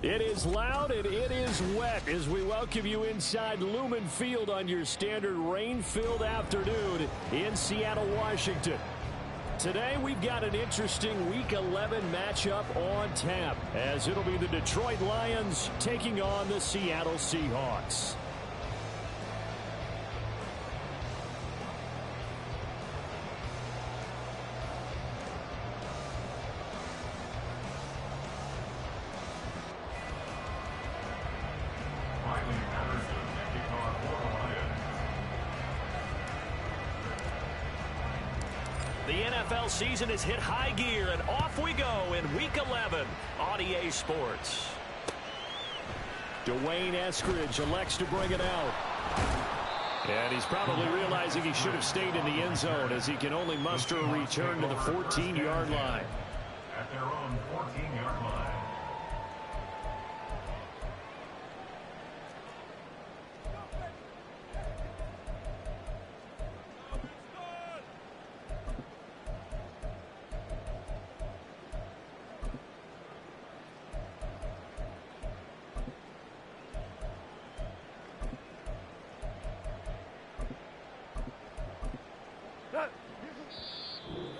It is loud and it is wet as we welcome you inside Lumen Field on your standard rain-filled afternoon in Seattle, Washington. Today we've got an interesting Week 11 matchup on tap as it'll be the Detroit Lions taking on the Seattle Seahawks. The NFL season has hit high gear, and off we go in Week 11 on EA Sports. Dwayne Eskridge elects to bring it out. And he's probably realizing he should have stayed in the end zone as he can only muster a return to the 14-yard line. At their own 14-yard line.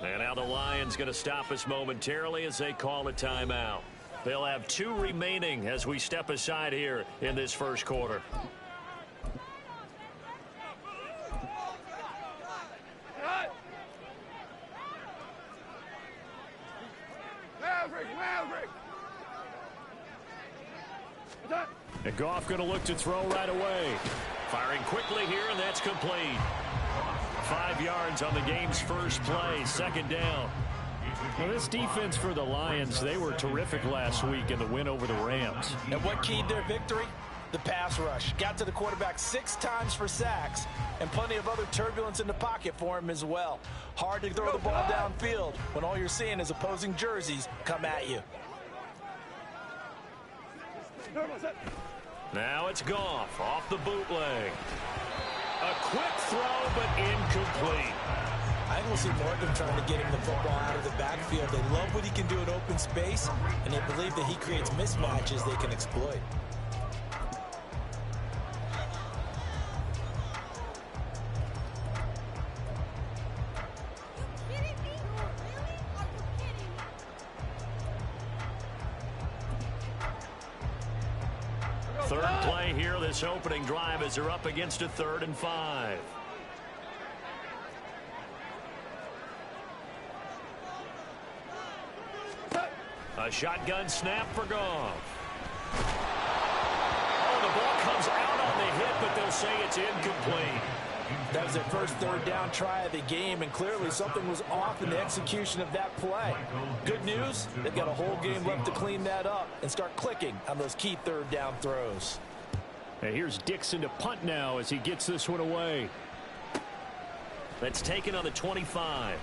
And now the Lions going to stop us momentarily as they call a timeout. They'll have 2 remaining as we step aside here in this first quarter. And Goff going to look to throw right away. Firing quickly here, and that's complete. 5 yards on the game's first play, second down. Well, this defense for the Lions, they were terrific last week in the win over the Rams. And what keyed their victory? The pass rush. Got to the quarterback 6 times for sacks, and plenty of other turbulence in the pocket for him as well. Hard to throw the ball downfield when all you're seeing is opposing jerseys come at you. Now it's Goff off the bootleg. A quick throw, but incomplete. I think we'll see more of them trying to get him the football out of the backfield. They love what he can do in open space, and they believe that he creates mismatches they can exploit. Third play here, this opening drive as they're up against a 3rd and 5. A shotgun snap for Goff. Oh, the ball comes out on the hit, but they'll say it's incomplete. That was their first 3rd down try of the game, and clearly something was off in the execution of that play. Good news, they've got a whole game left to clean that up and start clicking on those key 3rd down throws. And here's Dixon to punt now as he gets this one away. That's taken on the 25.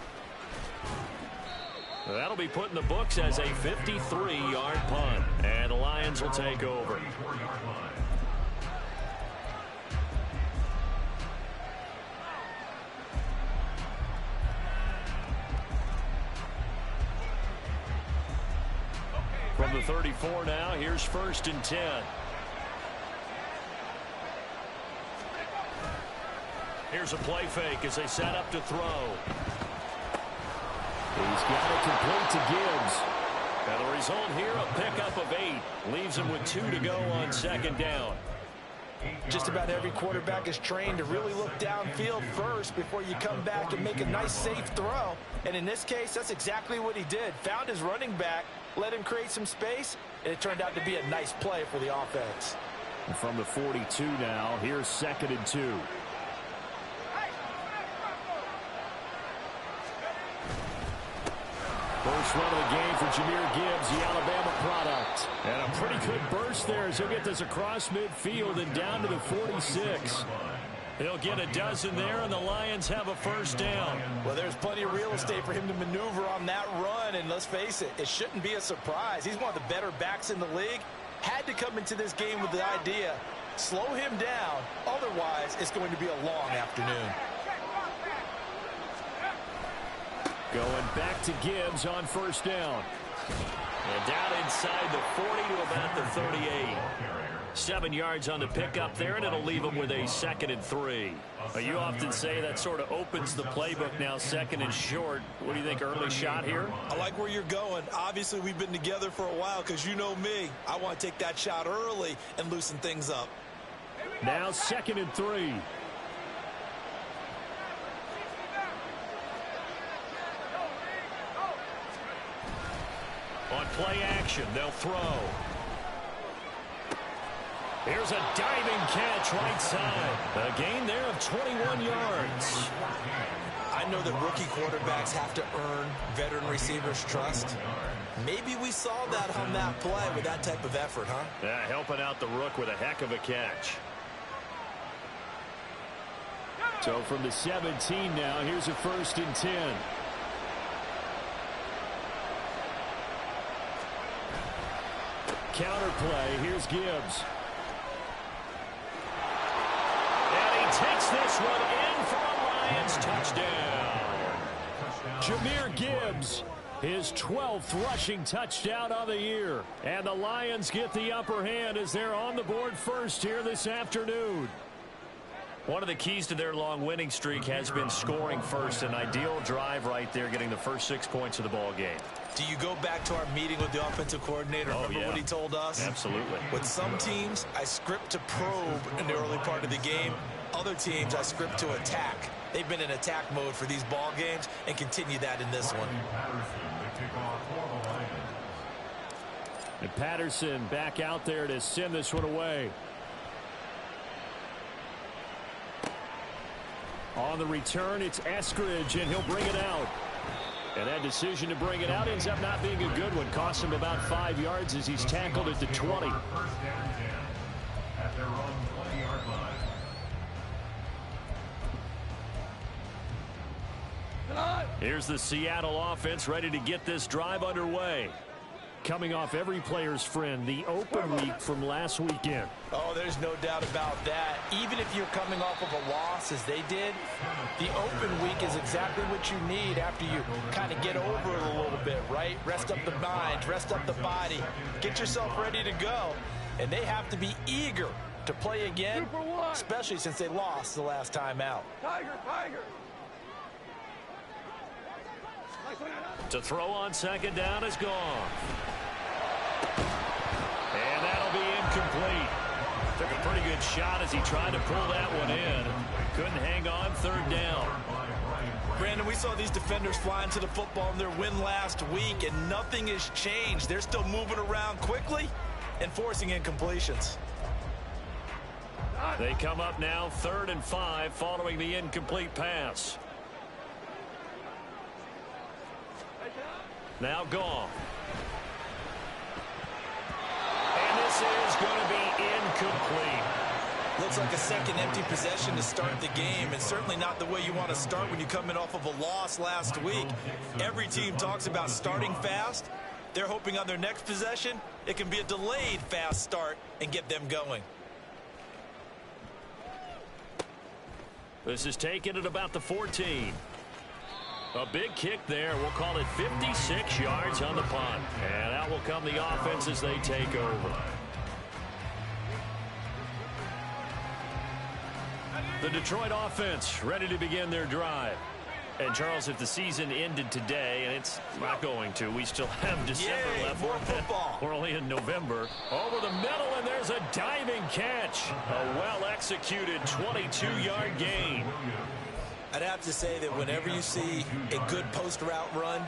That'll be put in the books as a 53-yard punt, and the Lions will take over. From the 34 now, here's 1st and 10. Here's a play fake as they set up to throw. He's got it complete to Gibbs. And the result here, a pickup of 8. Leaves him with 2 to go on 2nd down. Just about every quarterback is trained to really look downfield first before you come back and make a nice, safe throw. And in this case, that's exactly what he did. Found his running back, let him create some space, and it turned out to be a nice play for the offense. And from the 42 now, here's 2nd and 2. First run of the game for Jahmyr Gibbs, the Alabama product. And a pretty good burst there as he'll get this across midfield and down to the 46. He'll get a dozen there, and the Lions have a 1st down. Well, there's plenty of real estate for him to maneuver on that run, and let's face it, it shouldn't be a surprise. He's one of the better backs in the league. Had to come into this game with the idea, slow him down, otherwise it's going to be a long afternoon. Going back to Gibbs on 1st down. And down inside the 40 to about the 38. 7 yards on the pickup there, and it'll leave them with a 2nd and 3. You often say that sort of opens the playbook now, 2nd and short. What do you think, early shot here? I like where you're going. Obviously, we've been together for a while because you know me. I want to take that shot early and loosen things up. Now 2nd and 3. On play action, they'll throw. Here's a diving catch right side. A gain there of 21 yards. I know that rookie quarterbacks have to earn veteran receivers' trust. Maybe we saw that on that play with that type of effort, huh? Yeah, helping out the rook with a heck of a catch. So from the 17 now, here's a 1st and 10. Counter play. Here's Gibbs. Takes this one in for a Lions touchdown. Jahmyr Gibbs, his 12th rushing touchdown of the year. And the Lions get the upper hand as they're on the board first here this afternoon. One of the keys to their long winning streak has been scoring first. An ideal drive right there, getting the first 6 points of the ball game. Do you go back to our meeting with the offensive coordinator? Remember what he told us? Absolutely. With some teams, I script to probe in the early part of the game. Other teams, I script to attack. They've been in attack mode for these ball games and continue that in this one. And Patterson back out there to send this one away. On the return, it's Eskridge, and he'll bring it out. And that decision to bring it out ends up not being a good one. Costs him about 5 yards as he's tackled at the 20. At their own 20-yard line. Here's the Seattle offense ready to get this drive underway. Coming off every player's friend, the open week from last weekend. Oh, there's no doubt about that. Even if you're coming off of a loss as they did, the open week is exactly what you need after you kind of get over it a little bit, right? Rest up the mind, rest up the body, get yourself ready to go. And they have to be eager to play again, especially since they lost the last time out. Tiger. To throw on 2nd down is gone. And that'll be incomplete. Took a pretty good shot as he tried to pull that one in. Couldn't hang on 3rd down. Brandon, we saw these defenders flying to the football in their win last week, and nothing has changed. They're still moving around quickly and forcing incompletions. They come up now 3rd and 5 following the incomplete pass. Now gone. And this is going to be incomplete. Looks like a second empty possession to start the game, and certainly not the way you want to start when you come in off of a loss last week. Every team talks about starting fast. They're hoping on their next possession, it can be a delayed fast start and get them going. This is taken at about the 14. A big kick there. We'll call it 56 yards on the punt. And out will come the offense as they take over. The Detroit offense ready to begin their drive. And, Charles, if the season ended today, and it's not going to, we still have December left. More football. We're only in November. Over the middle, and there's a diving catch. A well-executed 22-yard gain. I'd have to say that whenever you see a good post route run,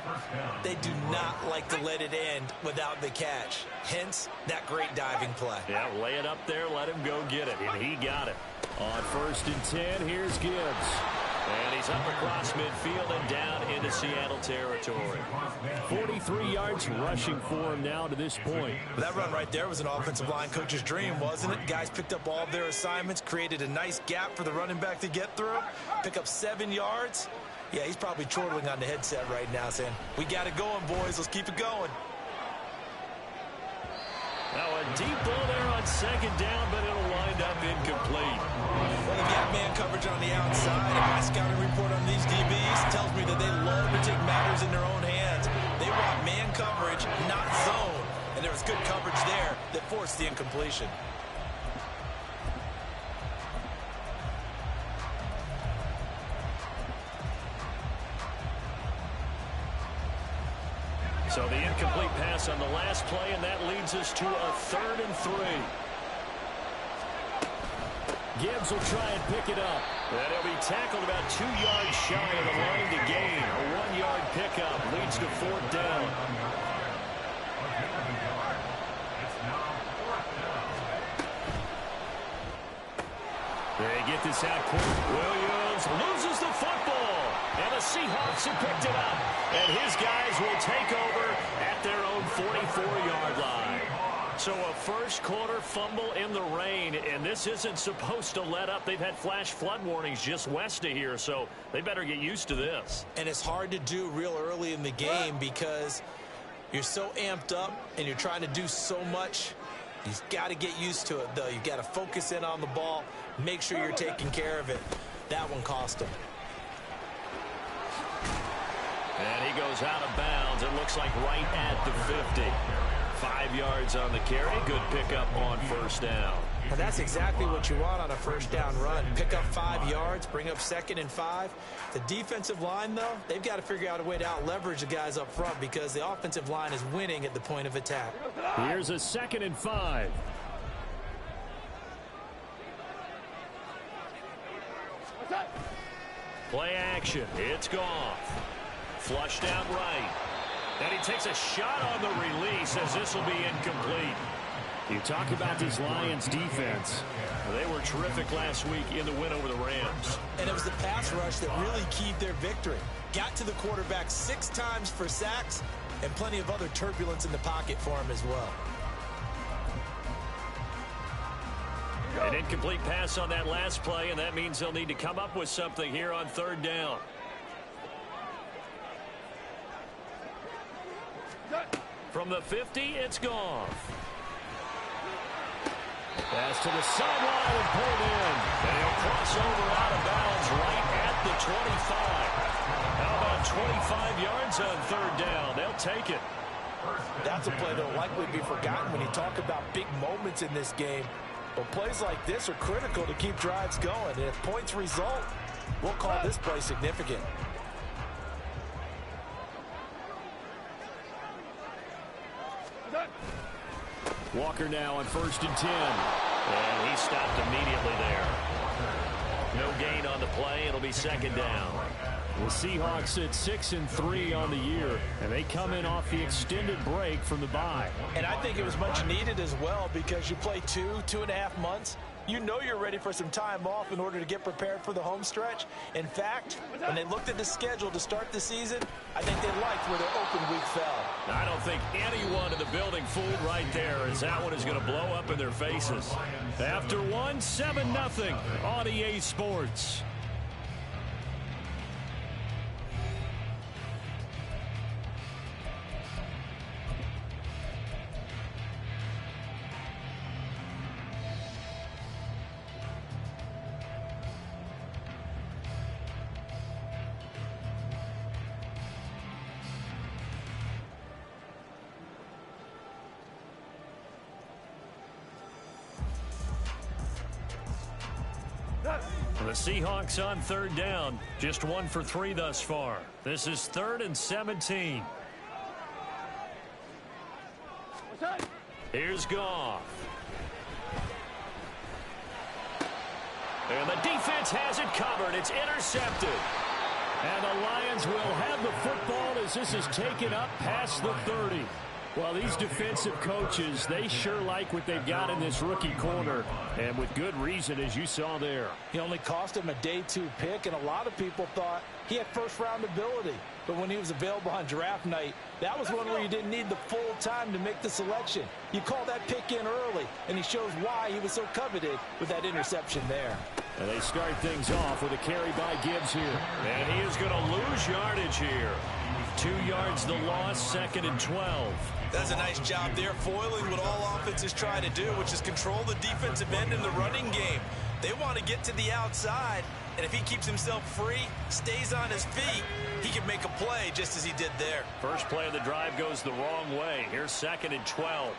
they do not like to let it end without the catch. Hence, that great diving play. Yeah, lay it up there, let him go get it, and he got it. On 1st and 10, here's Gibbs. And he's up across midfield and down into Seattle territory. 43 yards rushing for him now to this point. That run right there was an offensive line coach's dream, wasn't it? Guys picked up all of their assignments, created a nice gap for the running back to get through, pick up 7 yards. Yeah, he's probably chortling on the headset right now saying, we got it going, boys. Let's keep it going. Now a deep ball there on 2nd down, but it'll wind up incomplete. Well, they got man coverage on the outside, and my scouting report on these DBs tells me that they love to take matters in their own hands. They want man coverage, not zone. good coverage there that forced the incompletion. So the incomplete pass on the last play, and that leads us to a 3rd and 3. Gibbs will try and pick it up. And he'll be tackled about 2 yards shy of the line to gain. A 1-yard pickup leads to 4th down. They get this out quick. Williams loses the football. And the Seahawks have picked it up. And his guys will take over at their own 44-yard line. So a first-quarter fumble in the rain, and this isn't supposed to let up. They've had flash flood warnings just west of here, so they better get used to this. And it's hard to do real early in the game because you're so amped up and you're trying to do so much. You've got to get used to it, though. You've got to focus in on the ball, make sure you're taking care of it. That one cost him. And he goes out of bounds. It looks like right at the 50. 5 yards on the carry. Good pickup on 1st down. And that's exactly what you want on a 1st down run. Pick up 5 yards, bring up 2nd and 5. The defensive line, though, they've got to figure out a way to out-leverage the guys up front because the offensive line is winning at the point of attack. Here's a 2nd and 5. Play action. It's Goff. Flushed out right. And he takes a shot on the release as this will be incomplete. You talk about this Lions defense. They were terrific last week in the win over the Rams. And it was the pass rush that really keyed their victory. Got to the quarterback 6 times for sacks and plenty of other turbulence in the pocket for him as well. An incomplete pass on that last play, and that means they'll need to come up with something here on 3rd down. From the 50, it's Goff. Pass to the sideline and pulled in. And he'll cross over out of bounds right at the 25. How about 25 yards on 3rd down? They'll take it. That's a play that will likely be forgotten when you talk about big moments in this game. But plays like this are critical to keep drives going. And if points result, we'll call this play significant. Walker now on 1st and 10. And he stopped immediately there. No gain on the play. It'll be 2nd down. The Seahawks sit 6 and 3 on the year, and they come in off the extended break from the bye. And I think it was much needed as well because you play 2.5 months. You know you're ready for some time off in order to get prepared for the home stretch. In fact, when they looked at the schedule to start the season, I think they liked where their open week fell. I don't think anyone in the building fooled right there, as that one is going to blow up in their faces. After one, 7-0 on EA Sports. The Seahawks on 3rd down. Just 1 for 3 thus far. This is 3rd and 17. Here's Goff. And the defense has it covered. It's intercepted. And the Lions will have the football as this is taken up past the 30. Well, these defensive coaches, they sure like what they've got in this rookie corner, and with good reason, as you saw there. He only cost him a day 2 pick, and a lot of people thought he had first-round ability. But when he was available on draft night, that was one where you didn't need the full time to make the selection. You call that pick in early, and he shows why he was so coveted with that interception there. And they start things off with a carry by Gibbs here. And he is going to lose yardage here. 2 yards the loss, 2nd and 12. Does a nice job there, foiling what all offenses try to do, which is control the defensive end in the running game. They want to get to the outside, and if he keeps himself free, stays on his feet, he can make a play just as he did there. First play of the drive goes the wrong way. Here's 2nd and 12.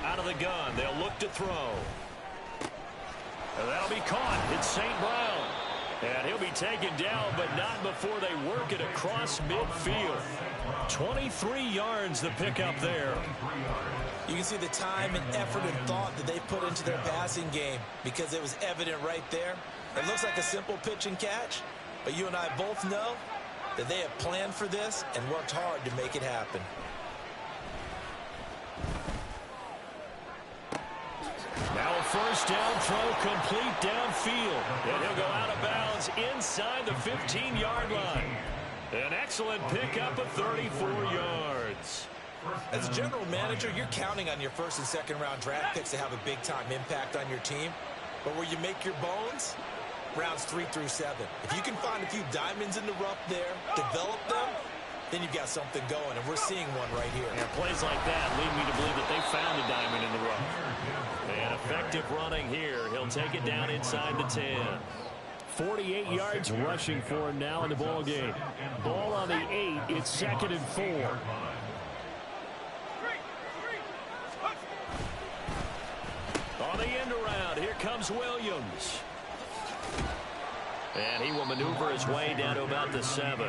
Out of the gun, they'll look to throw. And that'll be caught. It's St. Brown. And he'll be taken down, but not before they work it across midfield. 23 yards the pickup there. You can see the time and effort and thought that they put into their passing game because it was evident right there. It looks like a simple pitch and catch, but you and I both know that they have planned for this and worked hard to make it happen. Now a first down throw complete downfield. And he'll go out of bounds inside the 15-yard line. An excellent pickup of 34 yards. As a general manager, you're counting on your first and second round draft picks to have a big-time impact on your team. But where you make your bones, rounds 3 through 7. If you can find a few diamonds in the rough there, develop them, then you've got something going, and we're seeing one right here. And plays like that lead me to believe that they found a diamond in the rough. And effective running here. He'll take it down inside the 10. 48 yards rushing for him now in the ball game. Ball on the 8. It's 2nd and 4. On the end around, here comes Williams. And he will maneuver his way down to about the 7.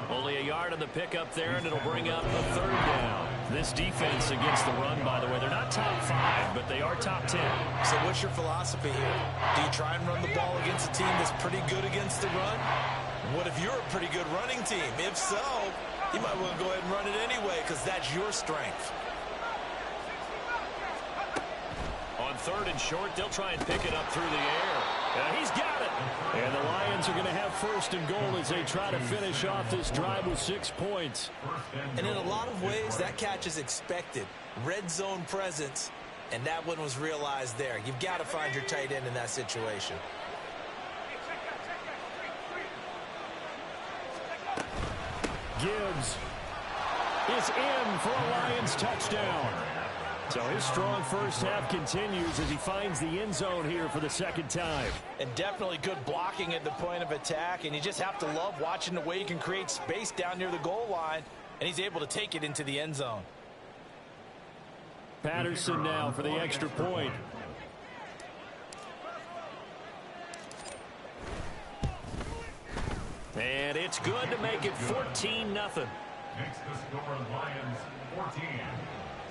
Only a yard on the pickup there, and it'll bring up a 3rd down. This defense against the run, by the way, they're not top 5, but they are top 10. So what's your philosophy here? Do you try and run the ball against a team that's pretty good against the run? What if you're a pretty good running team? If so, you might want to go ahead and run it anyway because that's your strength. On 3rd and short, they'll try and pick it up through the air. He's got it. And the Lions are going to have 1st and goal as they try to finish off this drive with 6 points. And in a lot of ways, that catch is expected. Red zone presence, and that one was realized there. You've got to find your tight end in that situation. Gibbs is in for a Lions touchdown. So his strong first half continues as he finds the end zone here for the 2nd time. And definitely good blocking at the point of attack, and you just have to love watching the way you can create space down near the goal line, and he's able to take it into the end zone. Patterson now for the extra point. And it's good to make it 14-0. Next to score, Lions 14.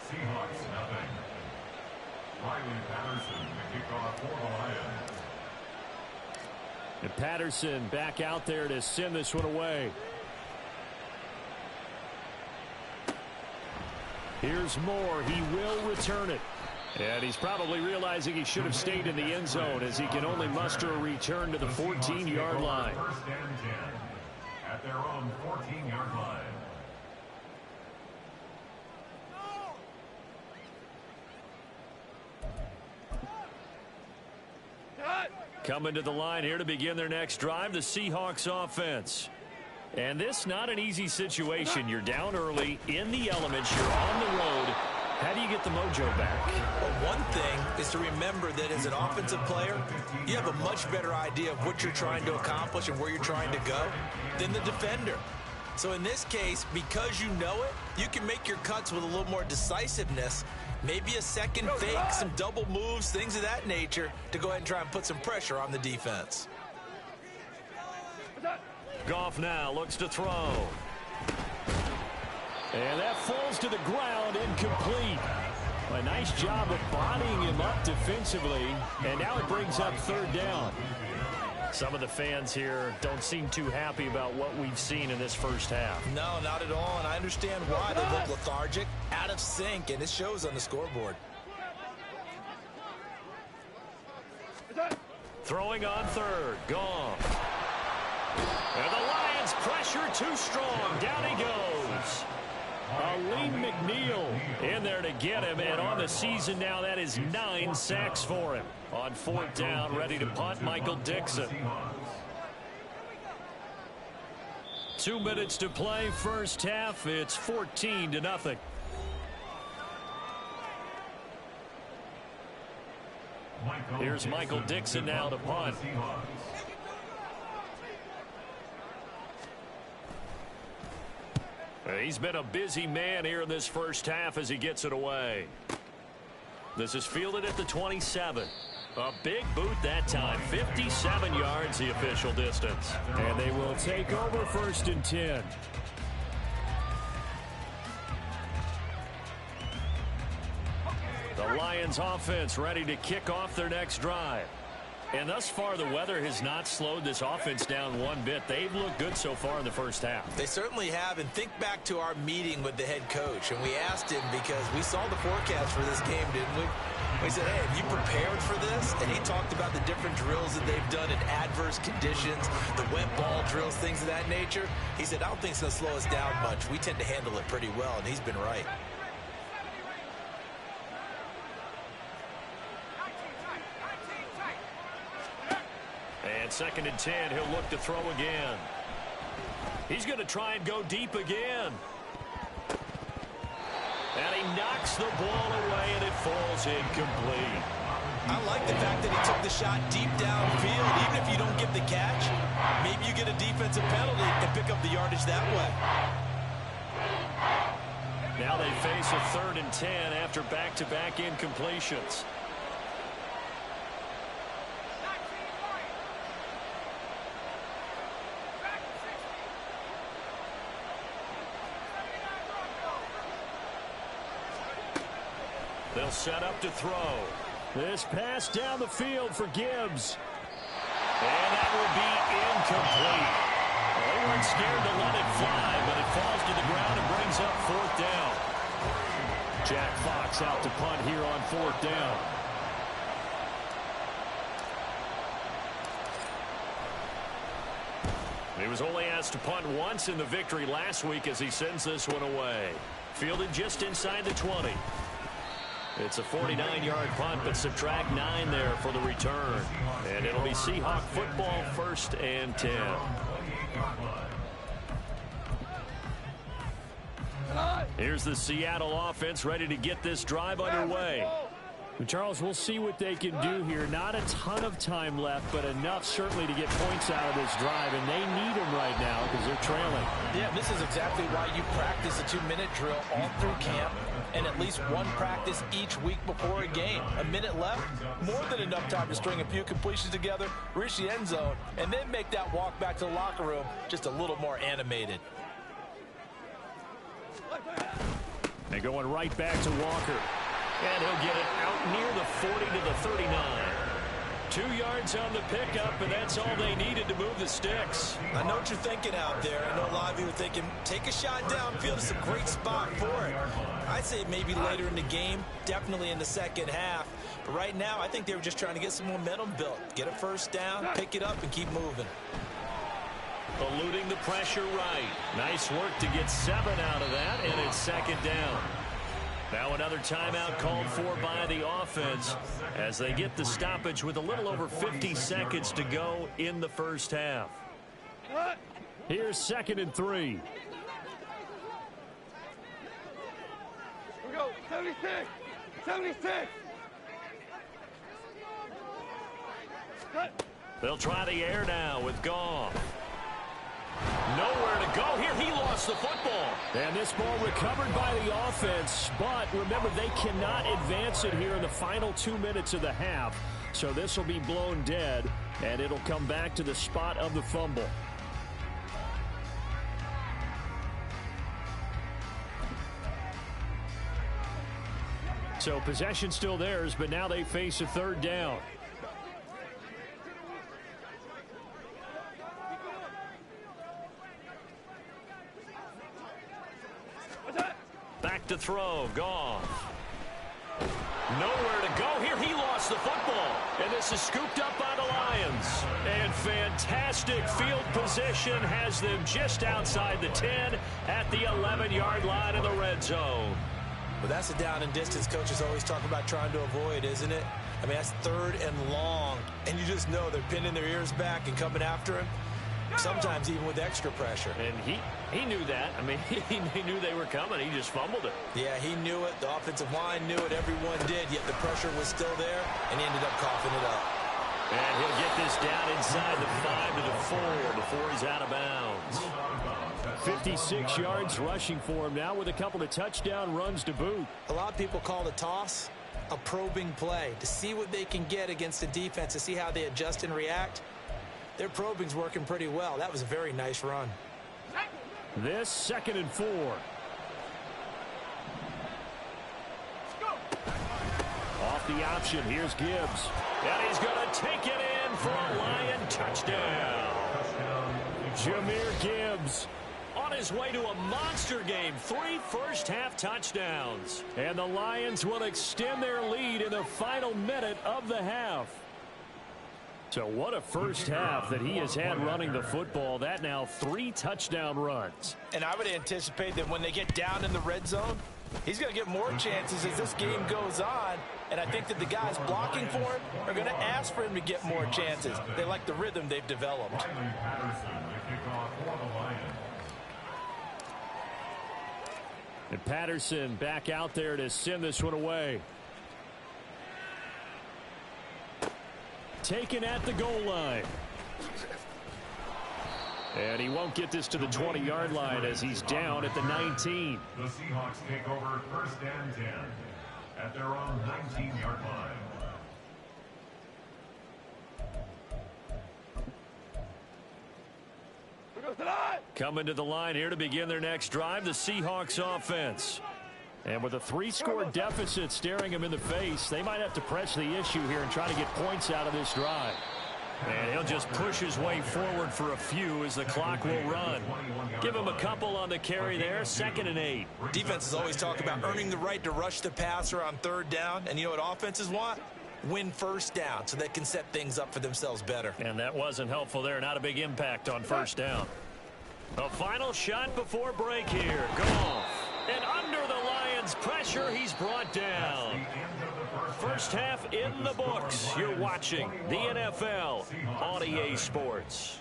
Seahawks nothing. Riley Patterson, the kickoff for the Lions. And Patterson back out there to send this one away. Here's Moore. He will return it. And he's probably realizing he should have stayed in the end zone as he can only muster a return to the 14-yard line. First and 10 at their own 14-yard line. Coming to the line here to begin their next drive, the Seahawks offense. And this not an easy situation. You're down early, in the elements, you're on the road. How do you get the mojo back? Well, one thing is to remember that as an offensive player, you have a much better idea of what you're trying to accomplish and where you're trying to go than the defender. So in this case, because you know it, you can make your cuts with a little more decisiveness. Maybe a second fake, some double moves, things of that nature to go ahead and try and put some pressure on the defense. Goff now looks to throw. And that falls to the ground, incomplete. A nice job of bodying him up defensively, and now it brings up 3rd down. Some of the fans here don't seem too happy about what we've seen in this first half. No, not at all, and I understand why. They look lethargic, out of sync, and it shows on the scoreboard. Throwing on 3rd, Goff. And the Lions pressure too strong. Down he goes. Aleem McNeil In there to get him, and on the season now, that is 9 sacks for him. On 4th down, ready to punt, Michael Dixon. 2 minutes to play, first half. It's 14-0. Here's Michael Dixon now to punt. He's been a busy man here in this first half as he gets it away. This is fielded at the 27. A big boot that time. 57 yards the official distance. And they will take over 1st and 10. The Lions offense ready to kick off their next drive. And thus far, the weather has not slowed this offense down one bit. They've looked good so far in the first half. They certainly have. And think back to our meeting with the head coach. And we asked him because we saw the forecast for this game, didn't we? We said, hey, have you prepared for this? And he talked about the different drills that they've done in adverse conditions, the wet ball drills, things of that nature. He said, I don't think it's going to slow us down much. We tend to handle it pretty well, and he's been right. And 2nd and 10, he'll look to throw again. He's going to try and go deep again. And he knocks the ball away, and it falls incomplete. I like the fact that he took the shot deep downfield. Even if you don't get the catch, maybe you get a defensive penalty and pick up the yardage that way. Now they face a 3rd and 10 after back-to-back incompletions. They'll set up to throw. This pass down the field for Gibbs. And that will be incomplete. Well, they weren't scared to let it fly, but it falls to the ground and brings up 4th down. Jack Fox out to punt here on 4th down. He was only asked to punt once in the victory last week as he sends this one away. Fielded just inside the 20. It's a 49-yard punt, but subtract 9 there for the return. And it'll be Seahawk football, 1st and 10. Here's the Seattle offense ready to get this drive underway. Charles, we'll see what they can do here. Not a ton of time left, but enough certainly to get points out of this drive, and they need them right now because they're trailing. Yeah, this is exactly why you practice a 2-minute drill all through camp and at least one practice each week before a game. A minute left, more than enough time to string a few completions together, reach the end zone, and then make that walk back to the locker room just a little more animated. And going right back to Walker. And he'll get it out near the 40 to the 39. 2 yards on the pickup, and that's all they needed to move the sticks. I know what you're thinking out there. I know a lot of you are thinking, take a shot downfield. It's a great spot for it. I'd say maybe later in the game, definitely in the second half. But right now, I think they were just trying to get some momentum built. Get a 1st down, pick it up, and keep moving. Eluding the pressure right. Nice work to get 7 out of that, and it's 2nd down. Now another timeout called for by the offense as they get the stoppage with a little over 50 seconds to go in the first half. Here's 2nd and 3. Here we go. 76. 76. Cut. They'll try the air now with Goff. Nowhere to go here. He lost the football. And this ball recovered by the offense. But remember, they cannot advance it here in the final 2 minutes of the half. So this will be blown dead, and it'll come back to the spot of the fumble. So possession still theirs, but now they face a 3rd down. Back to throw. Goff. Nowhere to go here. He lost the football. And this is scooped up by the Lions. And fantastic field position has them just outside the 10 at the 11-yard line in the red zone. Well, that's a down and distance coaches always talk about trying to avoid, isn't it? I mean, that's 3rd and long. And you just know they're pinning their ears back and coming after him. Sometimes even with extra pressure. And he knew that. I mean, he knew they were coming. He just fumbled it. Yeah, he knew it. The offensive line knew it. Everyone did. Yet the pressure was still there, and he ended up coughing it up. And he'll get this down inside the 5 to the 4 before he's out of bounds. 56 yards rushing for him now with a couple of touchdown runs to boot. A lot of people call it a toss. a probing play to see what they can get against the defense, to see how they adjust and react. Their probing's working pretty well. That was a very nice run. This 2nd and 4. Off the option, here's Gibbs. And he's going to take it in for a Lion touchdown. Jahmyr Gibbs On his way to a monster game, 3 first-half touchdowns. And the Lions will extend their lead in the final minute of the half. So what a first half that he has had running the football. That now 3 touchdown runs. And I would anticipate that when they get down in the red zone, he's going to get more chances as this game goes on. And I think that the guys blocking for him are going to ask for him to get more chances. They like the rhythm they've developed. And Patterson back out there to send this one away. Taken at the goal line. And he won't get this to the 20-yard line as he's down at the 19. The Seahawks take over 1st and 10 at their own 19-yard line. Coming to the line here to begin their next drive, the Seahawks offense. And with a 3-score deficit staring him in the face, they might have to press the issue here and try to get points out of this drive. And he'll just push his way forward for a few as the clock will run. Give him a couple on the carry there, 2nd and 8. Defenses always talk about earning the right to rush the passer on 3rd down. And you know what offenses want? Win 1st down so they can set things up for themselves better. And that wasn't helpful there. Not a big impact on 1st down. A final shot before break here. Goff. And under the Lions' pressure, he's brought down. First half in the books. You're watching the NFL on EA Sports.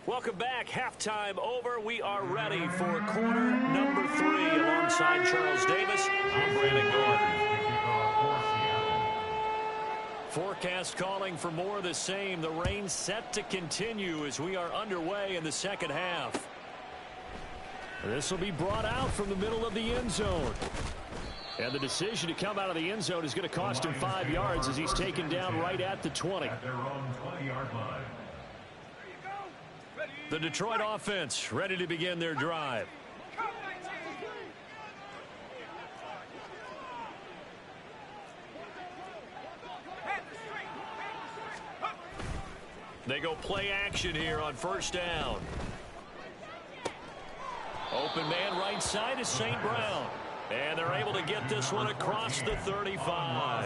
Welcome back. Halftime over. We are ready for quarter number 3 alongside Charles Davis. I'm Brandon Gordon. Forecast calling for more of the same. The rain set to continue as we are underway in the 2nd half. This will be brought out from the middle of the end zone. And the decision to come out of the end zone is going to cost him 5 yards as he's taken down right at the 20. At their own 20-yard line. The Detroit offense ready to begin their drive. They go play action here on 1st down. Open man right side is St. Brown. And they're able to get this one across the 35.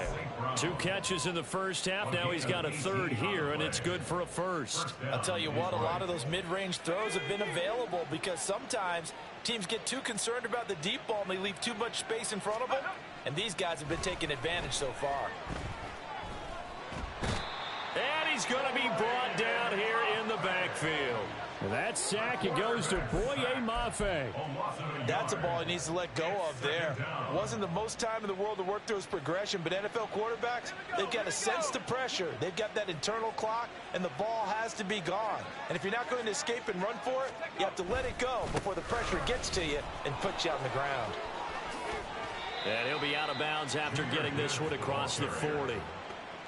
2 catches in the first half. Now he's got a 3rd here, and it's good for a 1st. I'll tell you what, a lot of those mid-range throws have been available because sometimes teams get too concerned about the deep ball and they leave too much space in front of them. And these guys have been taking advantage so far. And he's going to be brought down here in the backfield. That sack, it goes to Boye Mafe. That's a ball he needs to let go of there. Wasn't the most time in the world to work through his progression, but NFL quarterbacks, they've got to sense the pressure. They've got that internal clock, and the ball has to be gone. And if you're not going to escape and run for it, you have to let it go before the pressure gets to you and puts you on the ground. And he'll be out of bounds after getting this one across the 40.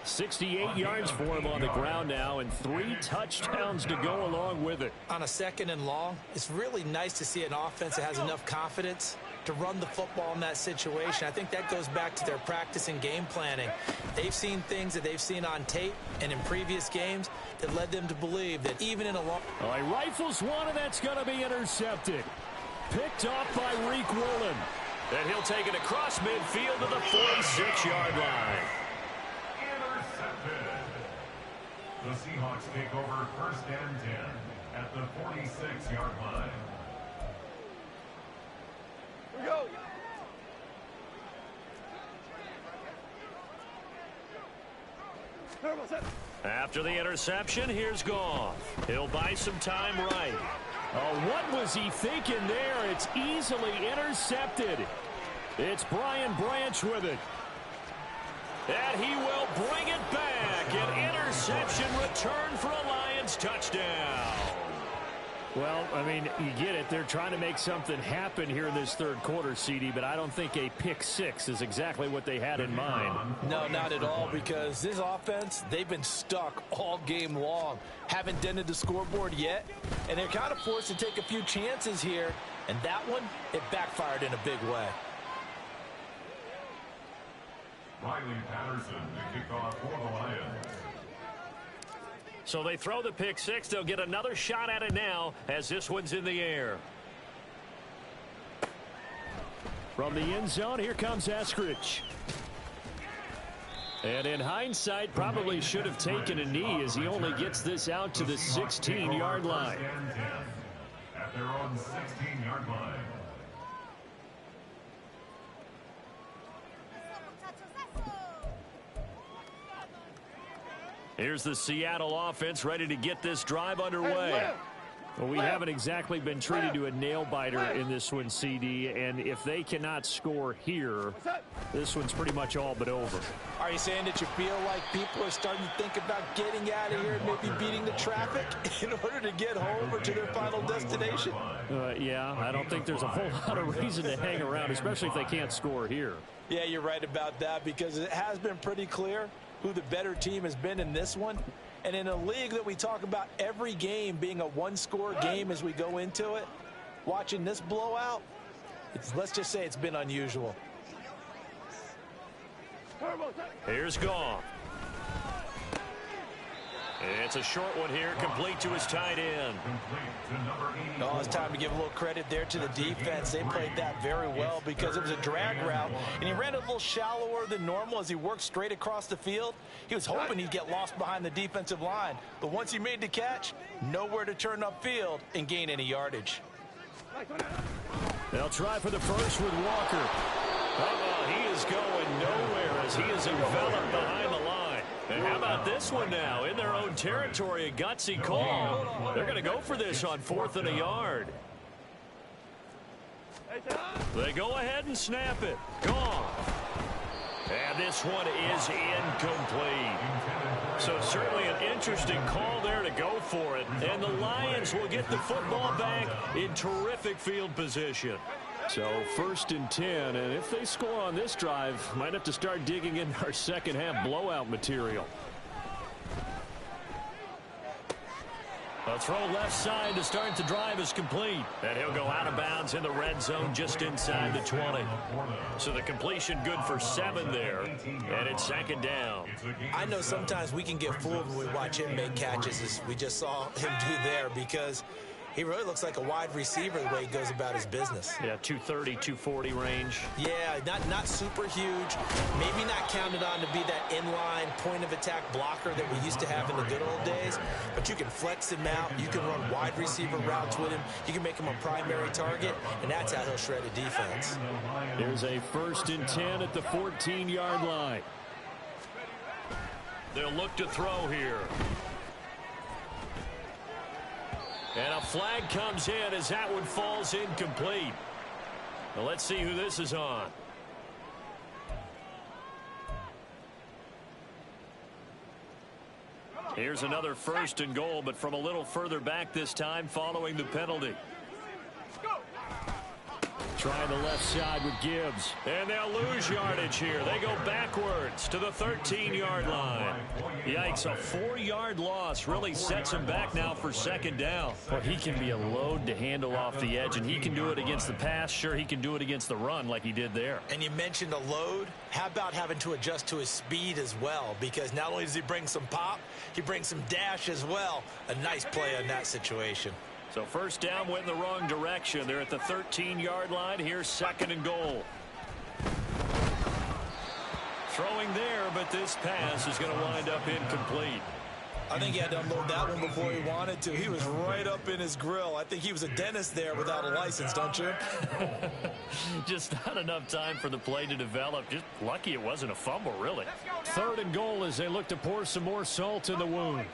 68 yards for him on the ground now, and 3 touchdowns to go along with it. On a 2nd and long, it's really nice to see an offense that has enough confidence to run the football in that situation. I think that goes back to their practice and game planning. They've seen things that they've seen on tape and in previous games that led them to believe that even in a long... He rifles one, and that's going to be intercepted. Picked off by Reek Woolen. And he'll take it across midfield to the 46-yard line. The Seahawks take over 1st and 10 at the 46-yard line. Here we go. After the interception, here's Goff. He'll buy some time right. Oh, what was he thinking there? It's easily intercepted. It's Brian Branch with it. And he will bring it back. An interception return for a Lions touchdown. Well, I mean, you get it. They're trying to make something happen here in this third quarter, CD, but I don't think a pick six is exactly what they had in mind. No, not at all, because this offense, they've been stuck all game long. Haven't dented the scoreboard yet, and they're kind of forced to take a few chances here, and that one, it backfired in a big way. Riley Patterson, the kickoff for the Lions. So they throw the pick six. They'll get another shot at it now as this one's in the air. From the end zone, here comes Eskridge. And in hindsight, probably should have taken a knee as he only gets this out to the 16-yard line. At their own 16-yard line. Here's the Seattle offense ready to get this drive underway. Well, we haven't exactly been treated to a nail-biter in this one, CD, and if they cannot score here, this one's pretty much all but over. Are you saying that you feel like people are starting to think about getting out of here and maybe beating the traffic in order to get home or to their final destination? Yeah, I don't think there's a whole lot of reason to hang around, especially if they can't score here. Yeah, you're right about that, because it has been pretty clear who the better team has been in this one. And in a league that we talk about every game being a one-score game as we go into it, watching this blowout, let's just say it's been unusual. Here's Goff. It's a short one here, complete to his tight end. Oh, it's time to give a little credit there to the defense. They played that very well because it was a drag route, and he ran a little shallower than normal as he worked straight across the field. He was hoping he'd get lost behind the defensive line, but once he made the catch, nowhere to turn upfield and gain any yardage. They'll try for the first with Walker. He is going nowhere as he is enveloped behind the line. And how about this one now? In their own territory, a gutsy call. They're going to go for this on 4th and a yard. They go ahead and snap it. Gone. And this one is incomplete. So certainly an interesting call there to go for it. And the Lions will get the football back in terrific field position. So 1st and 10, and if they score on this drive, might have to start digging in our second half blowout material. A throw left side to start the drive is complete. And he'll go out of bounds in the red zone just inside the 20. So the completion good for 7 there. And it's 2nd down. I know sometimes we can get fooled when we watch him make catches, as we just saw him do there, because he really looks like a wide receiver the way he goes about his business. Yeah, 230, 240 range. Yeah, not super huge. Maybe not counted on to be that inline point-of-attack blocker that we used to have in the good old days. But you can flex him out. You can run wide receiver routes with him. You can make him a primary target, and that's how he'll shred a defense. Here's a 1st and 10 at the 14-yard line. They'll look to throw here. And a flag comes in as that one falls incomplete. Well, let's see who this is on. Here's another 1st and goal, but from a little further back this time following the penalty. Trying the left side with Gibbs. And they'll lose yardage here. They go backwards to the 13-yard line. Yikes, a 4-yard loss really sets him back now for 2nd down. Well, he can be a load to handle off the edge, and he can do it against the pass. Sure, he can do it against the run like he did there. And you mentioned a load. How about having to adjust to his speed as well? Because not only does he bring some pop, he brings some dash as well. A nice play on that situation. So 1st down went in the wrong direction. They're at the 13-yard line. Here's 2nd and goal. Throwing there, but this pass is going to wind up incomplete. I think he had to unload that one before he wanted to. He was right up in his grill. I think he was a dentist there without a license, don't you? Just not enough time for the play to develop. Just lucky it wasn't a fumble, really. 3rd and goal as they look to pour some more salt in the wound.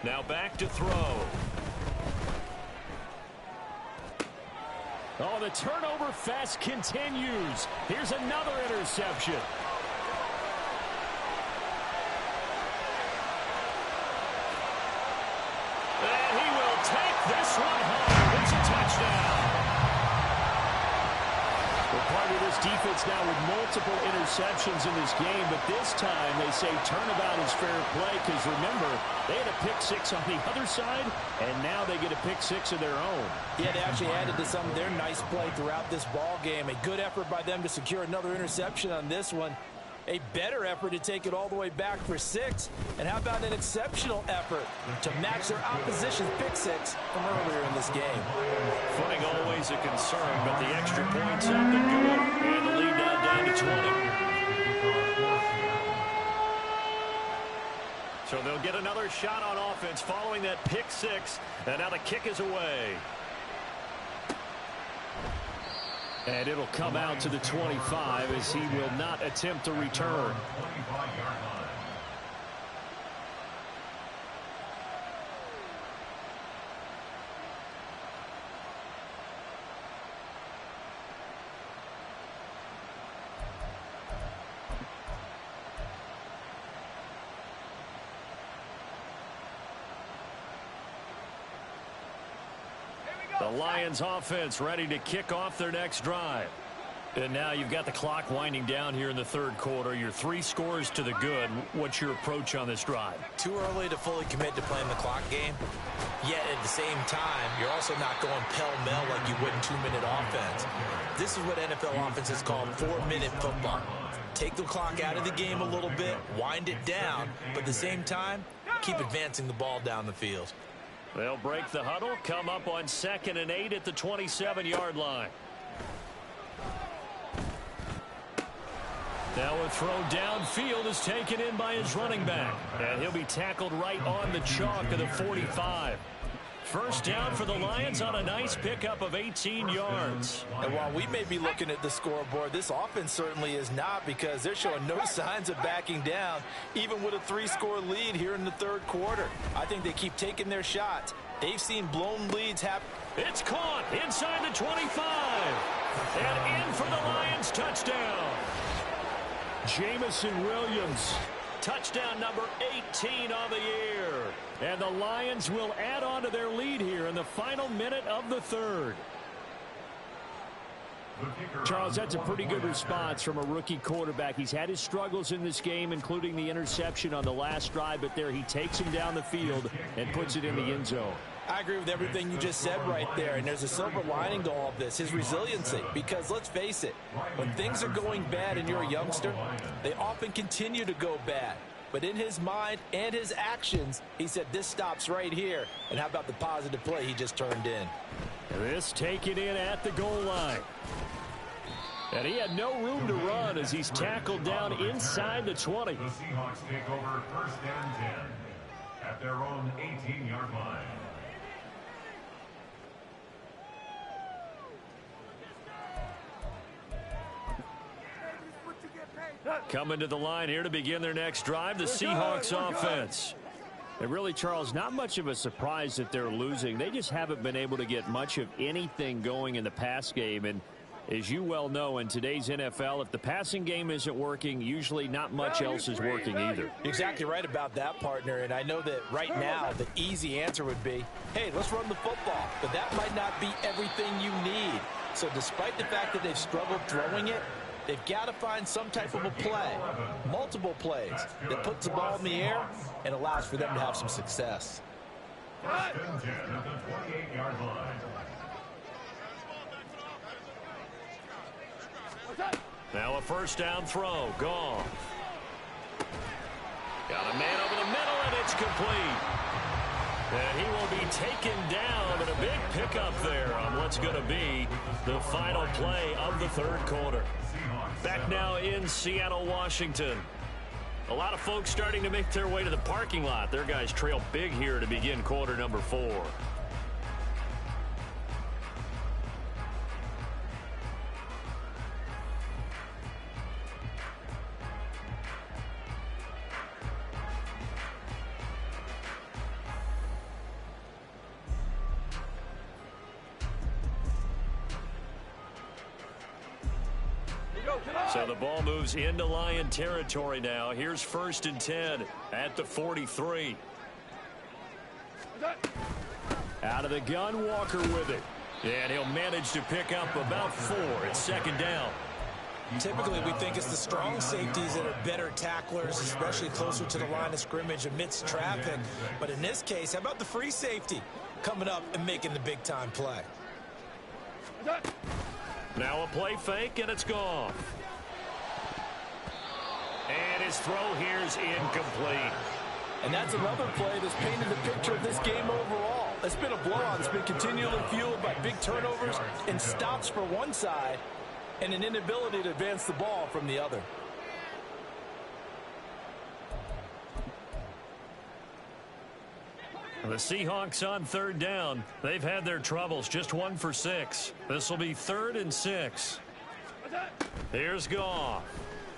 Now back to throw. Oh, the turnover fest continues. Here's another interception. And he will take this one home. It's a touchdown. Well, part of this defense now with multiple interceptions in this game, but this time they say turnabout is fair play because, remember, they had a pick 6 on the other side, and now they get a pick 6 of their own. Yeah, they actually added to some of their nice play throughout this ball game. A good effort by them to secure another interception on this one. A better effort to take it all the way back for 6. And how about an exceptional effort to match their opposition's pick 6 from earlier in this game? Footing always a concern, but the extra points up and good. And the lead now down to 20. So they'll get another shot on offense following that pick 6. And now the kick is away. And it'll come out to the 25 as he will not attempt to return. The Lions offense ready to kick off their next drive. And now you've got the clock winding down here in the 3rd quarter. Your 3 scores to the good. What's your approach on this drive? Too early to fully commit to playing the clock game. Yet at the same time, you're also not going pell-mell like you would in 2-minute offense. This is what NFL offenses call 4-minute football. Take the clock out of the game a little bit, wind it down, but at the same time, keep advancing the ball down the field. They'll break the huddle, come up on 2nd and 8 at the 27-yard line. Now a throw downfield is taken in by his running back. And he'll be tackled right on the chalk of the 45. First down for the Lions on a nice pickup of 18 yards. And while we may be looking at the scoreboard, this offense certainly is not, because they're showing no signs of backing down, even with a 3-score lead here in the 3rd quarter. I think they keep taking their shots. They've seen blown leads happen. It's caught inside the 25. And in for the Lions touchdown. Jamison Williams. Touchdown number 18 on the year. And the Lions will add on to their lead here in the final minute of the 3rd. Charles, that's a pretty good response from a rookie quarterback. He's had his struggles in this game, including the interception on the last drive, but there he takes him down the field and puts it in the end zone. I agree with everything you just said right there, and there's a silver lining to all of this, his resiliency, because let's face it, when things are going bad and you're a youngster, they often continue to go bad. But in his mind and his actions, he said this stops right here. And how about the positive play he just turned in? This taken in at the goal line. And he had no room to run as he's tackled down inside the 20. The Seahawks take over 1st and 10 at their own 18-yard line. Coming to the line here to begin their next drive, the Seahawks offense. And really, Charles, not much of a surprise that they're losing. They just haven't been able to get much of anything going in the pass game. And as you well know, in today's NFL, if the passing game isn't working, usually not much else is working either. Exactly right about that, partner. And I know that right now the easy answer would be, hey, let's run the football. But that might not be everything you need. So despite the fact that they've struggled throwing it, they've got to find some type of a play, multiple plays, that puts the ball in the air and allows for them to have some success. 1st and 10 at the 28-yard line. Now a first down throw. Gone. Got a man over the middle, and it's complete. And he will be taken down, but a big pickup there on what's going to be the final play of the third quarter. Back now in Seattle, Washington. A lot of folks starting to make their way to the parking lot. Their guys trail big here to begin quarter number 4. So the ball moves into Lion territory now. Here's 1st and 10 at the 43. Out of the gun, Walker with it. And he'll manage to pick up about 4. It's 2nd down. Typically, we think it's the strong safeties that are better tacklers, especially closer to the line of scrimmage amidst traffic. But in this case, how about the free safety coming up and making the big-time play? Now a play fake, and it's gone. And his throw here is incomplete. And that's another play that's painted the picture of this game overall. It's been a blowout. It's been continually fueled by big turnovers and stops for one side and an inability to advance the ball from the other. The Seahawks on 3rd down. They've had their troubles, just 1 for 6. This will be 3rd and 6. Here's Goff.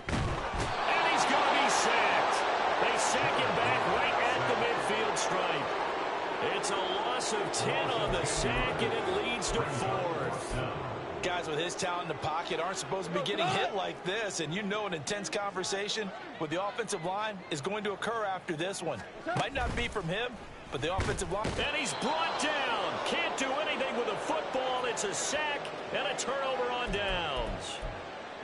And he's going to be sacked. They sack him back right at the midfield stripe. It's a loss of 10 on the sack, and it leads to 4th. Guys with his talent in the pocket aren't supposed to be getting hit like this, and you know an intense conversation with the offensive line is going to occur after this one. Might not be from him, but the offensive line. And he's brought down. Can't do anything with a football. It's a sack and a turnover on downs.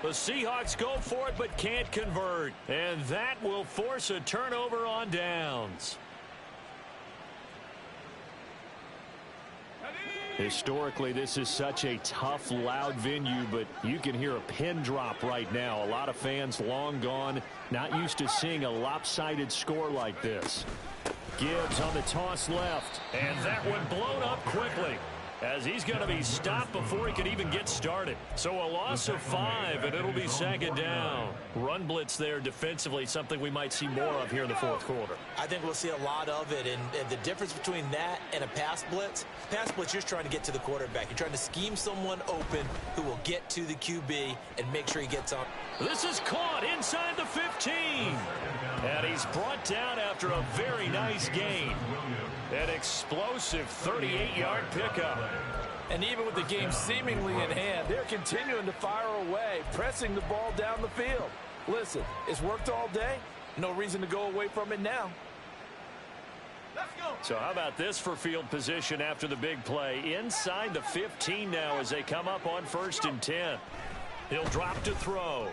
The Seahawks go for it but can't convert. And that will force a turnover on downs. Historically, this is such a tough, loud venue, but you can hear a pin drop right now. A lot of fans long gone, not used to seeing a lopsided score like this. Gibbs on the toss left. And that one blown up quickly as he's going to be stopped before he could even get started. So a loss of 5, and it'll be 2nd down. Run blitz there defensively, something we might see more of here in the 4th quarter. I think we'll see a lot of it, and the difference between that and a pass blitz, you're just trying to get to the quarterback. You're trying to scheme someone open who will get to the QB and make sure he gets on. This is caught inside the 15. And he's brought down after a very nice gain. An explosive 38-yard pickup. And even with the game seemingly in hand, they're continuing to fire away, pressing the ball down the field. Listen, it's worked all day. No reason to go away from it now. Let's go. So how about this for field position after the big play? Inside the 15 now as they come up on 1st and 10. He'll drop to throw.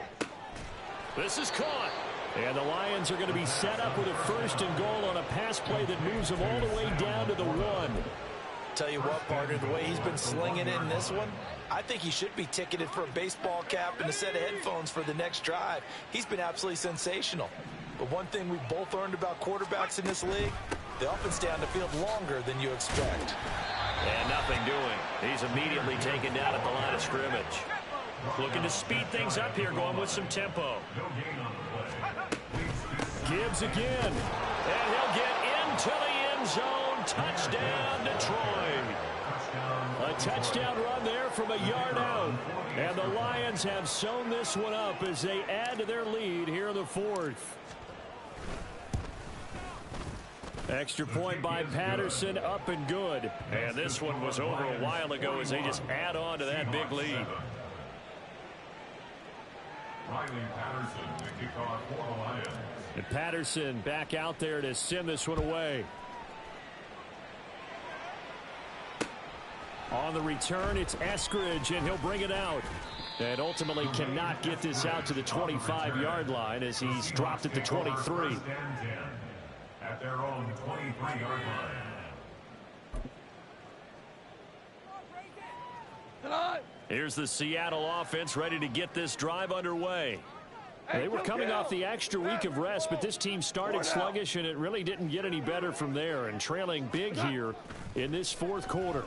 This is caught. And the Lions are going to be set up with a 1st and goal on a pass play that moves them all the way down to the 1. Tell you what, partner, the way he's been slinging it in this one, I think he should be ticketed for a baseball cap and a set of headphones for the next drive. He's been absolutely sensational. But one thing we've both learned about quarterbacks in this league, they often stay on the field longer than you expect. And nothing doing. He's immediately taken down at the line of scrimmage. Looking to speed things up here, going with some tempo. Gibbs again. And he'll get into the end zone. Touchdown, Detroit. A touchdown run there from a yard out. And the Lions have sewn this one up as they add to their lead here in the 4th. Extra point by Patterson, up and good. And this one was over a while ago as they just add on to that big lead. And Patterson back out there to send this one away. On the return, it's Eskridge, and he'll bring it out. And ultimately cannot get this out to the 25-yard line as he's dropped at the 23. At their own 23-yard line. Here's the Seattle offense ready to get this drive underway. They were coming off the extra week of rest, but this team started sluggish, and it really didn't get any better from there, and trailing big here in this fourth quarter.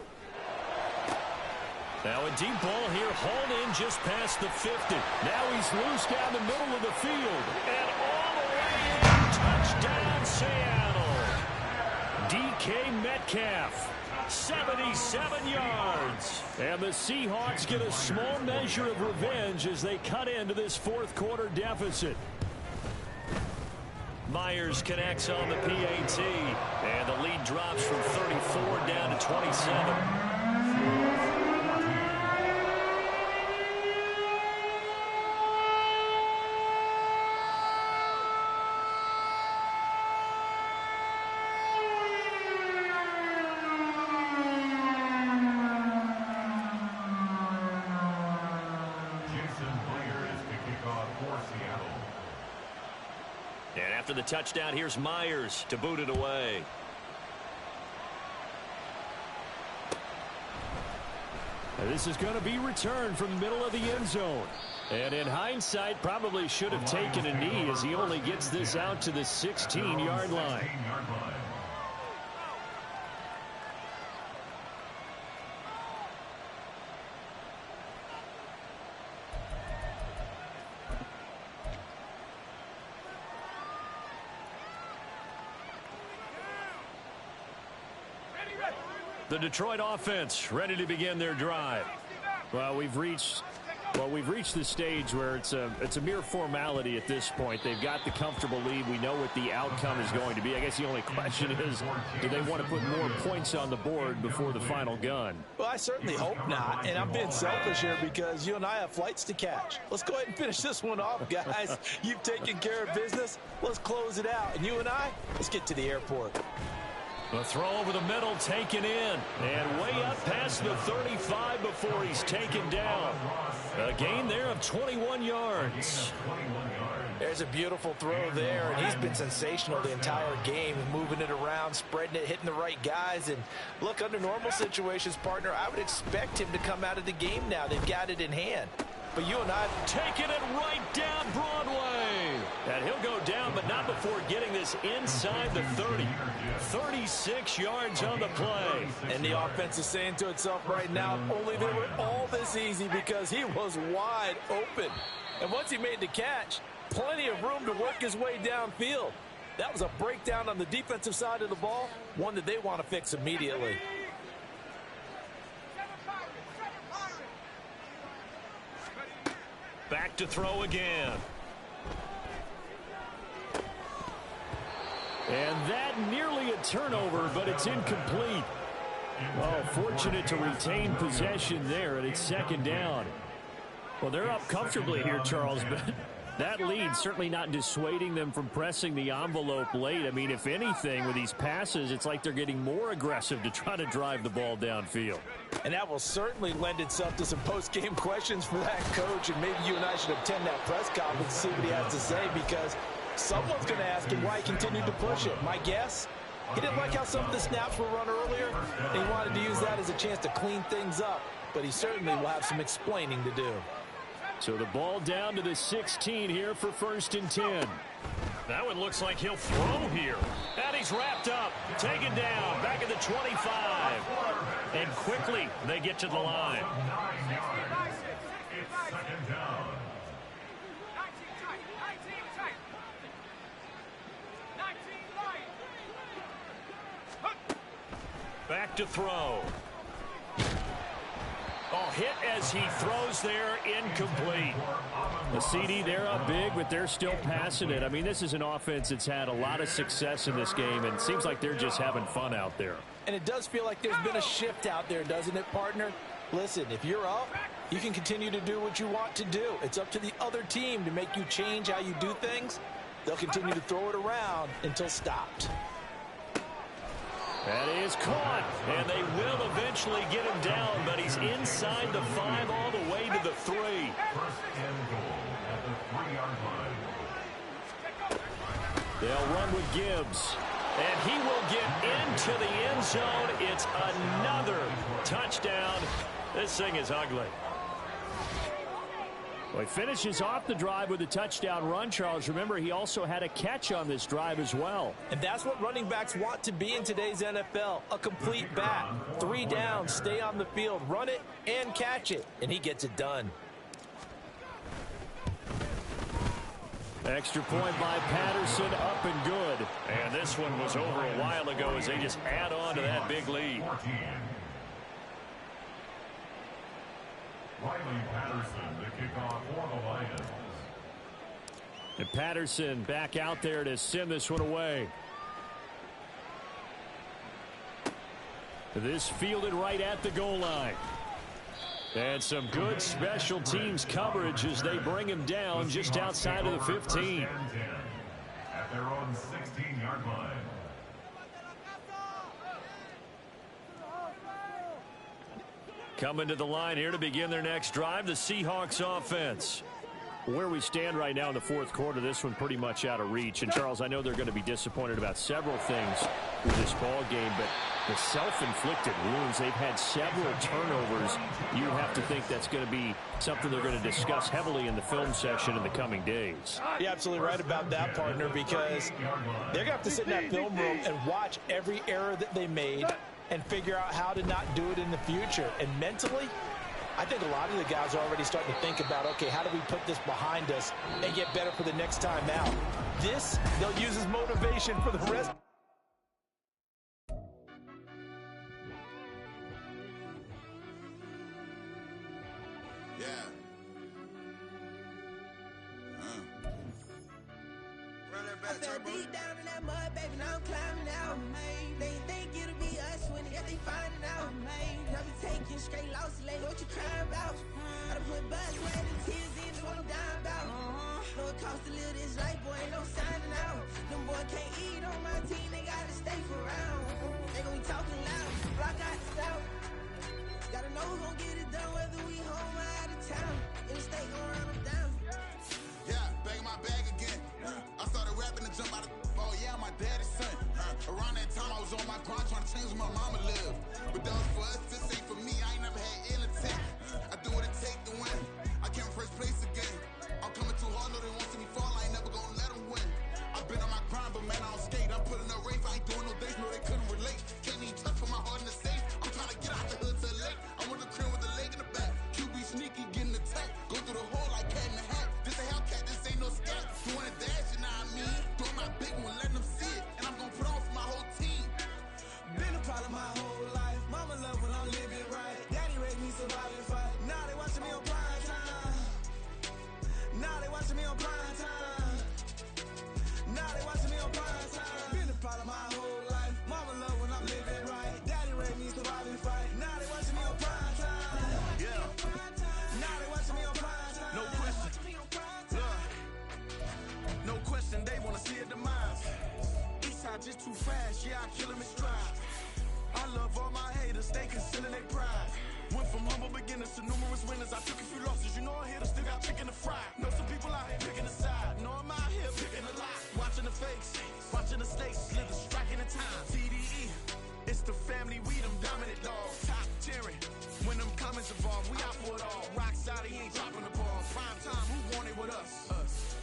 Now a deep ball here, hauled in just past the 50. Now he's loose down the middle of the field. And all the way in, touchdown Seattle. DK Metcalf. 77 yards. And the Seahawks get a small measure of revenge as they cut into this fourth quarter deficit. Myers connects on the PAT. And the lead drops from 34 down to 27. After the touchdown, here's Myers to boot it away. And this is going to be returned from the middle of the end zone. And in hindsight, probably should have taken a knee as he only gets this out to the 16-yard line. The Detroit offense ready to begin their drive. Well, we've reached the stage where it's a mere formality at this point. They've got the comfortable lead. We know what the outcome is going to be. I guess the only question is, do they want to put more points on the board before the final gun? Well, I certainly hope not, and I'm being selfish here because you and I have flights to catch. Let's go ahead and finish this one off, guys. You've taken care of business. Let's close it out, and you and I, let's get to the airport. The throw over the middle taken in, and way up past the 35 before he's taken down. A gain there of 21 yards. There's a beautiful throw there, and he's been sensational the entire game, moving it around, spreading it, hitting the right guys. And look, under normal situations, partner, I would expect him to come out of the game now. They've got it in hand. But you and I taking it right down Broadway. And he'll go down, but not before getting this inside the 30. 36 yards on the play. And the offense is saying to itself right now, only they were all this easy because he was wide open. And once he made the catch, plenty of room to work his way downfield. That was a breakdown on the defensive side of the ball, one that they want to fix immediately. Back to throw again. And that nearly a turnover, but it's incomplete. Oh, fortunate to retain possession there, and it's second down. Well, they're up comfortably here, Charles, but that lead certainly not dissuading them from pressing the envelope late. I mean, if anything, with these passes, it's like they're getting more aggressive to try to drive the ball downfield. And that will certainly lend itself to some post-game questions for that coach, and maybe you and I should attend that press conference and see what he has to say, because someone's going to ask him why he continued to push it. My guess, he didn't like how some of the snaps were run earlier, and he wanted to use that as a chance to clean things up, but he certainly will have some explaining to do. So the ball down to the 16 here for 1st and 10. That one looks like he'll throw here. And he's wrapped up, taken down, back at the 25. And quickly they get to the line. It's second down. Back to throw. Oh, hit as he throws there, incomplete. The CD, they're up big, but they're still passing it. I mean, this is an offense that's had a lot of success in this game, and it seems like they're just having fun out there. And it does feel like there's been a shift out there, doesn't it, partner? Listen, if you're up, you can continue to do what you want to do. It's up to the other team to make you change how you do things. They'll continue to throw it around until stopped. That is caught, and they will eventually get him down, but he's inside the 5 all the way to the 3. First and goal at the 3-yard line. They'll run with Gibbs. And he will get into the end zone. It's another touchdown. This thing is ugly. Well, he finishes off the drive with a touchdown run, Charles. Remember, he also had a catch on this drive as well. And that's what running backs want to be in today's NFL, a complete back. 3 downs, stay on the field, run it and catch it, and he gets it done. Extra point by Patterson, up and good. And this one was over a while ago as they just add on to that big lead. Riley Patterson, the kickoff for the Lions. And Patterson back out there to send this one away. This fielded right at the goal line. And some good special teams coverage as they bring him down just outside of the 15. At their own 16-yard line. Coming to the line here to begin their next drive, the Seahawks offense. Where we stand right now in the fourth quarter, this one pretty much out of reach. And, Charles, I know they're going to be disappointed about several things with this ball game, but the self-inflicted wounds, they've had several turnovers. You'd have to think that's going to be something they're going to discuss heavily in the film session in the coming days. You're absolutely right about that, partner, because they're going to have to sit in that film room and watch every error that they made and figure out how to not do it in the future. And mentally, I think a lot of the guys are already starting to think about, okay, how do we put this behind us and get better for the next time out? This, they'll use as motivation for the rest. I fell deep down in that mud, baby, now I'm climbing out. They ain't think it'll be us when they find it out. Now we taking straight losses, like what you crying about? I done put buzz, sweat, and tears in what I'm dying about. Know it cost to live this life, boy, ain't no signing out. Them boy can't eat on my team, they gotta stay for round. They gon' be talking loud, block out the stout. Gotta know who gon' get it done, whether we home or out of town. In the state gon' run them down. Yeah, bag my bag again. I started rapping to jump out of oh yeah, my daddy's son. Around that time I was on my grind trying to change where my mama lived. But that was for us, this ain't for me. I ain't never had ill intent. I do what it take to win. I came first place again. I'm coming too hard, no they won't see me fall. I ain't never gonna let them win. I've been on my grind, but man, I don't skate. I'm putting up race, I ain't doing no days, no they couldn't relate. Can't even touch for my heart in the safe. I'm trying to get out the hood to the lake. I'm with the crib with the leg in the back. QB sneaky, getting attacked. Go through the hole like cat in the hat. This a Hellcat, this ain't no scat. Doing a dash, you know what I mean? Doing my big one, letting them see it. And I'm gonna put on for my whole team. Been a problem my whole life. Mama love when I'm living right. Daddy raised me survive and fight. Now they watching me on prime time. Now they watching me on prime time. Now they watching me on prime time. Been a problem my whole life. Mama love when I'm living right. Daddy raised me survive and fight. Now they watching me on prime time. Yeah. Now they watching me on prime time. No question. Look. No question, they wanna see a demise. Eastside just too fast, yeah, I kill him in stride. I love all my haters, they concealing their pride. Went from humble beginners to numerous winners. I took a few losses, you know I hit still got chicken to fry. Know some people out here picking a side. Know I'm out here picking a lot. Watching the fakes, watching the stakes, slither, striking the time. TDE, it's the family, we them dominant dogs. Top tiering, when them comments involved, we out for it all. Rock solid, he ain't dropping the ball. Prime time, who want it with us?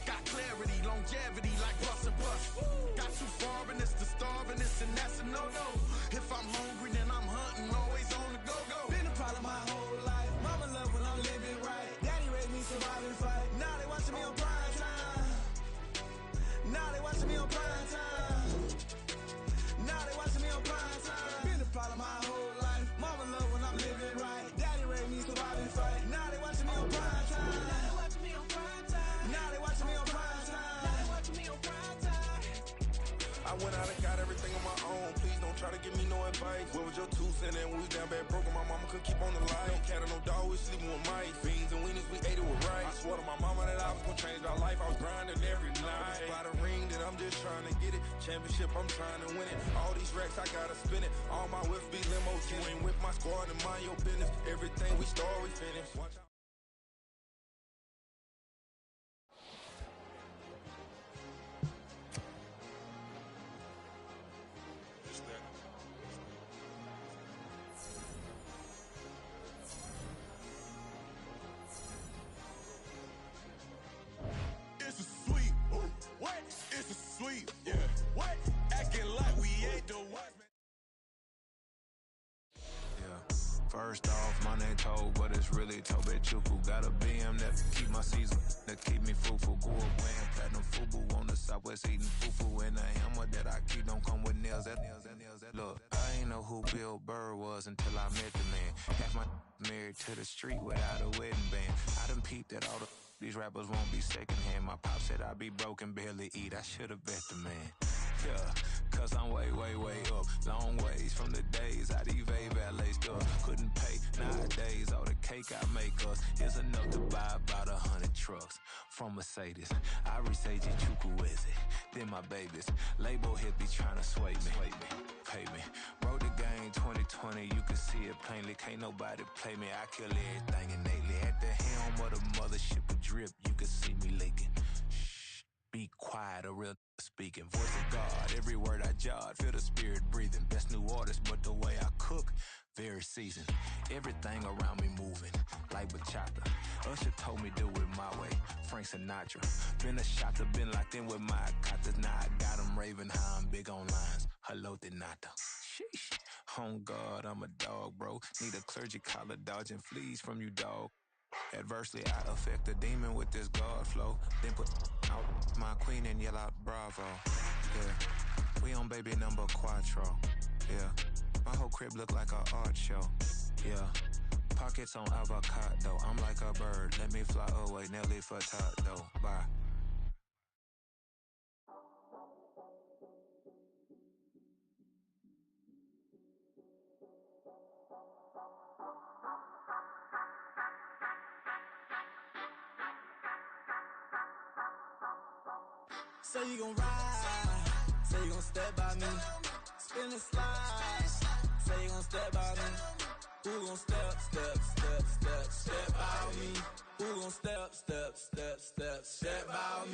Got clarity, longevity, like bust and bust. Got too far and it's the starving, and that's a no-no. If I'm hungry, then I'm hunting, always on the go-go. Been a problem my whole life. Mama love when I'm living right. Daddy raised me survive and fight. Now they watching me on prime time. Now they watching me on prime time. Now they watching me on prime time. Been a problem my whole life. Mama love when I'm living right. Daddy raised me survive and fight. Now they watching me on prime time. Now they watching me on prime time. Now they watching me on prime time. Now they watching me on prime time. I went out and got everything on my own. Please don't try to give me no advice. What was your 2 cents? And we was down bad broke, and my mama could keep on the line. No cat or no dog, we sleeping with mice. Beans and weenies, we ate it with rice. I swore to my mama that I was gonna change our life. I was grinding every night. By the ring that I'm just trying to get it. Championship, I'm trying to win it. All these racks, I gotta spin it. All my whips be limos. You ain't with my squad and mind your business. Everything we start, we finish. Watch out. First off, my name told, but it's really Tobe Chuku. Got a BM that keep my season, that keep me fruitful. Go away and platinum fubu on the southwest eating fufu. And the hammer that I keep don't come with nails. Look, I ain't know who Bill Burr was until I met the man. Half my married to the street without a wedding band. I done peeped that all these rappers won't be secondhand. My pop said I'd be broke and barely eat. I should've bet the man. Yeah, cause I'm way up. Long ways from the days I eBay valet stuff. Couldn't pay nowadays. All the cake I make us is enough to buy about 100 trucks. From Mercedes, I resage Chukwueze. Then my babies, label hit be trying to sway me. Pay me. Wrote the game 2020, you can see it plainly. Can't nobody play me. I kill everything innately. At the helm of the mothership of drip, you can see me leaking. Shh, be quiet, a real speaking. Voice of God, every word I jot, feel the spirit breathing. Best new artist, but the way I cook, very seasoned. Everything around me moving, like bachata. Usher told me do it my way, Frank Sinatra. Been a shotter, been locked in with my cotters. Now I got them raving how I'm big on lines. Hello, Denata. Sheesh. On God, I'm a dog, bro. Need a clergy collar, dodging fleas from you, dog. Adversely, I affect a demon with this God flow. Then put out my queen and yell out bravo. Yeah, we on baby number quattro. Yeah, my whole crib look like a art show. Yeah, pockets on avocado. I'm like a bird. Let me fly away, Nelly Furtado. Bye. Say you gon' ride, say you gon' step by me, spin and slide, say you gon' step by me, who gon' step by me, who gon' step by me.